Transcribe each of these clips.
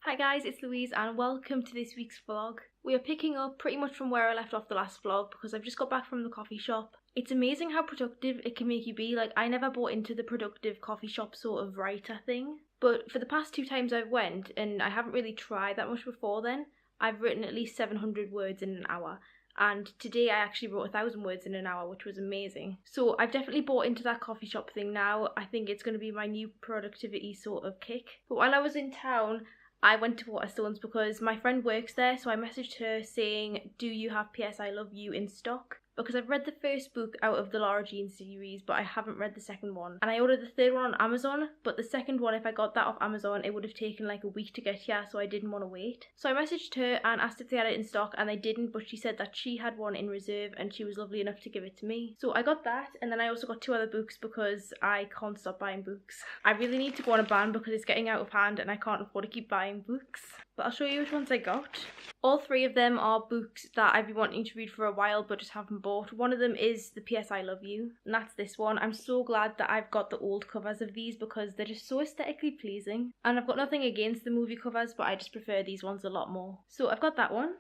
Hi guys, it's Louise and welcome to this week's vlog. We are picking up pretty much from where I left off the last vlog because I've just got back from the coffee shop. It's amazing how productive it can make you be. Like, I never bought into the productive coffee shop sort of writer thing. But for the past 2 times I've went, and I haven't really tried that much before then, I've written at least 700 words in an hour. And today I actually wrote 1,000 words in an hour, which was amazing. So I've definitely bought into that coffee shop thing now. I think it's going to be my new productivity sort of kick. But while I was in town, I went to Waterstones because my friend works there, so I messaged her saying, do you have P.S. I Love You in stock? Because I've read the first book out of the Laura Jean series, but I haven't read the second one. And I ordered the third one on Amazon, but the second one, if I got that off Amazon, it would have taken like a week to get here, so I didn't want to wait. So I messaged her and asked if they had it in stock, and they didn't, but she said that she had one in reserve and she was lovely enough to give it to me. So I got that, and then I also got 2 other books because I can't stop buying books. I really need to go on a ban because it's getting out of hand and I can't afford to keep buying books. But I'll show you which ones I got. All 3 of them are books that I've been wanting to read for a while but just haven't bought. One of them is the P.S. I Love You, and that's this one. I'm so glad that I've got the old covers of these because they're just so aesthetically pleasing. And I've got nothing against the movie covers, but I just prefer these ones a lot more. So I've got that one.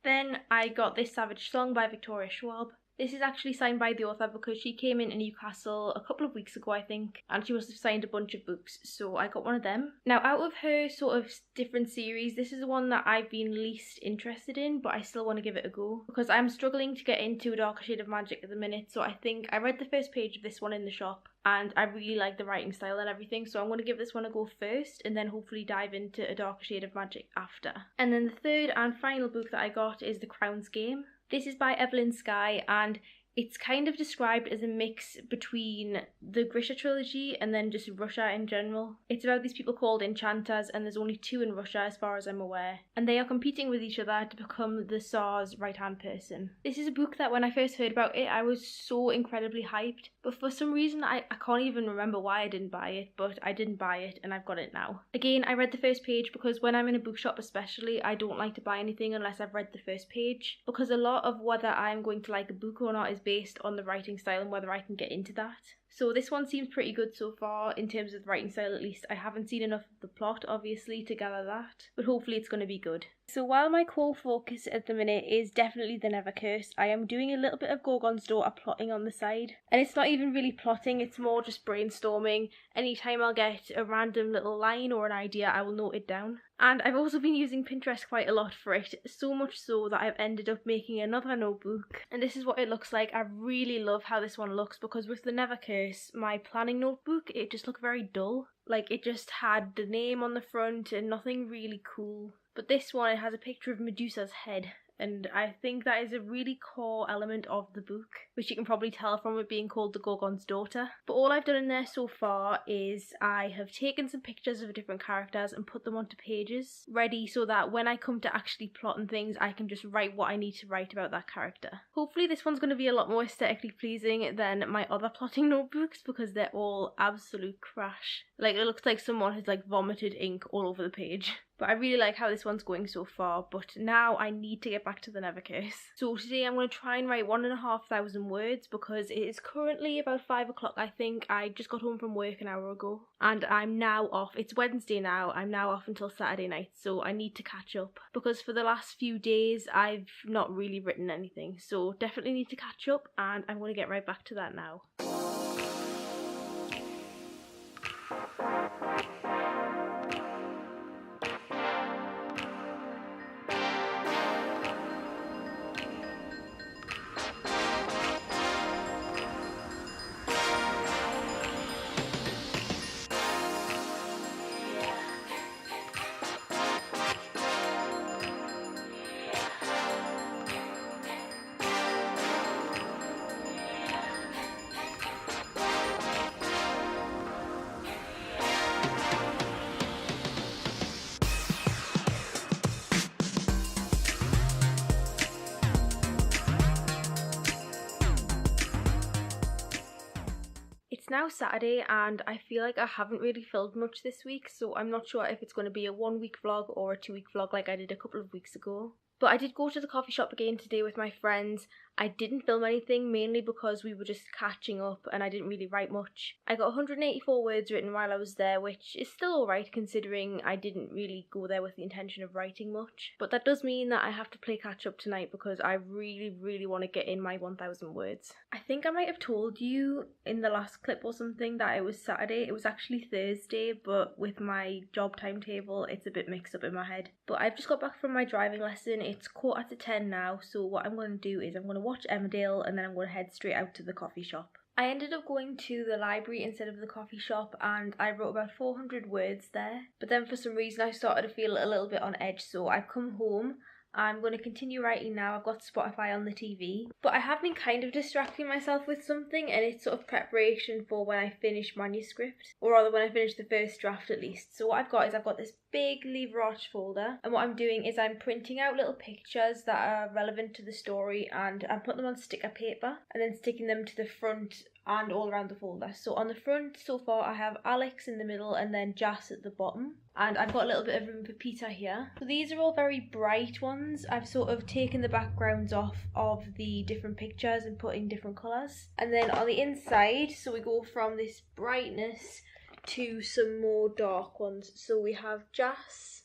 Then I got this Savage Song by Victoria Schwab. This is actually signed by the author because she came into Newcastle a couple of weeks ago, I think, and she must have signed a bunch of books, so I got one of them. Now, out of her sort of different series, this is the one that I've been least interested in, but I still want to give it a go because I'm struggling to get into A Darker Shade of Magic at the minute. So I think I read the first page of this one in the shop and I really like the writing style and everything, so I'm going to give this one a go first and then hopefully dive into A Darker Shade of Magic after. And then the third and final book that I got is The Crown's Game. This is by Evelyn Skye, and it's kind of described as a mix between the Grisha trilogy and then just Russia in general. It's about these people called enchanters, and there's only 2 in Russia as far as I'm aware. And they are competing with each other to become the Tsar's right-hand person. This is a book that when I first heard about it, I was so incredibly hyped. But for some reason, I can't even remember why I didn't buy it, but I didn't buy it and I've got it now. Again, I read the first page because when I'm in a bookshop especially, I don't like to buy anything unless I've read the first page. Because a lot of whether I'm going to like a book or not is based on the writing style and whether I can get into that. So this one seems pretty good so far in terms of the writing style, at least. I haven't seen enough of the plot obviously to gather that, but hopefully it's going to be good. So while my core focus at the minute is definitely The Never Cursed, I am doing a little bit of Gorgon's Daughter plotting on the side. And it's not even really plotting, it's more just brainstorming. Anytime I'll get a random little line or an idea, I will note it down. And I've also been using Pinterest quite a lot for it, so much so that I've ended up making another notebook. And this is what it looks like. I really love how this one looks because with The Never Curse, my planning notebook, it just looked very dull. Like, it just had the name on the front and nothing really cool. But this one, it has a picture of Medusa's head. And I think that is a really core element of the book, which you can probably tell from it being called The Gorgon's Daughter. But all I've done in there so far is I have taken some pictures of different characters and put them onto pages, ready so that when I come to actually plotting things, I can just write what I need to write about that character. Hopefully this one's going to be a lot more aesthetically pleasing than my other plotting notebooks because they're all absolute crash. Like, it looks like someone has like vomited ink all over the page. But I really like how this one's going so far, but now I need to get back to The Never Curse. So today I'm going to try and write 1,500 words because it is currently about 5 o'clock, I think. I just got home from work an hour ago and I'm now off. It's Wednesday now. I'm now off until Saturday night, so I need to catch up because for the last few days I've not really written anything. So definitely need to catch up and I'm going to get right back to that now. It's now Saturday and I feel like I haven't really filmed much this week, so I'm not sure if it's going to be a 1-week vlog or a 2-week vlog like I did a couple of weeks ago. But I did go to the coffee shop again today with my friends. I didn't film anything, mainly because we were just catching up and I didn't really write much. I got 184 words written while I was there, which is still alright considering I didn't really go there with the intention of writing much. But that does mean that I have to play catch up tonight because I really want to get in my 1000 words. I think I might have told you in the last clip or something that it was Saturday. It was actually Thursday, but with my job timetable it's a bit mixed up in my head. But I've just got back from my driving lesson. It's 10:15 now, so what I'm going to do is I'm going to watch Emmerdale and then I'm going to head straight out to the coffee shop. I ended up going to the library instead of the coffee shop and I wrote about 400 words there. But then for some reason I started to feel a little bit on edge, so I've come home. I'm going to continue writing now. I've got Spotify on the TV. But I have been kind of distracting myself with something, and it's sort of preparation for when I finish manuscript. Or rather when I finish the first draft at least. So what I've got this big Livre Arch folder, and what I'm doing is I'm printing out little pictures that are relevant to the story and I'm putting them on sticker paper and then sticking them to the front and all around the folder. So on the front so far I have Alex in the middle and then Jas at the bottom, and I've got a little bit of room for Peter here. So these are all very bright ones. I've sort of taken the backgrounds off of the different pictures and put in different colours. And then on the inside, so we go from this brightness to some more dark ones. So we have Jas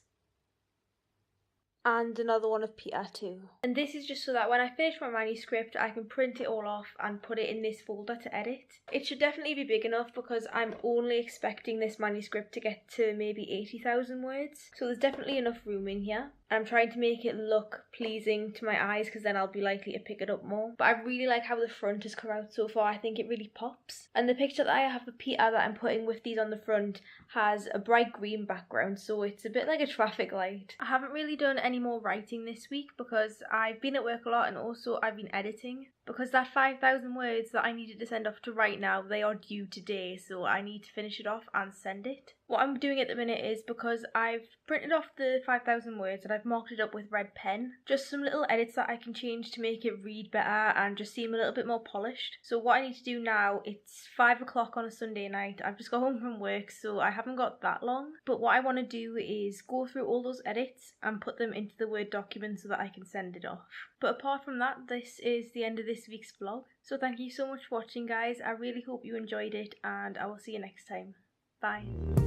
and another one of Peter too. And this is just so that when I finish my manuscript I can print it all off and put it in this folder to edit. It should definitely be big enough because I'm only expecting this manuscript to get to maybe 80,000 words. So there's definitely enough room in here. I'm trying to make it look pleasing to my eyes because then I'll be likely to pick it up more. But I really like how the front has come out so far. I think it really pops. And the picture that I have for Peter that I'm putting with these on the front has a bright green background, so it's a bit like a traffic light. I haven't really done any more writing this week because I've been at work a lot and also I've been editing. Because that 5,000 words that I needed to send off to write now, they are due today, so I need to finish it off and send it. What I'm doing at the minute is, because I've printed off the 5,000 words and I've marked it up with red pen, just some little edits that I can change to make it read better and just seem a little bit more polished. So what I need to do now, it's 5 o'clock on a Sunday night. I've just got home from work, so I haven't got that long. But what I want to do is go through all those edits and put them into the Word document so that I can send it off. But apart from that, this is the end of this week's vlog. So thank you so much for watching, guys. I really hope you enjoyed it and I will see you next time. Bye.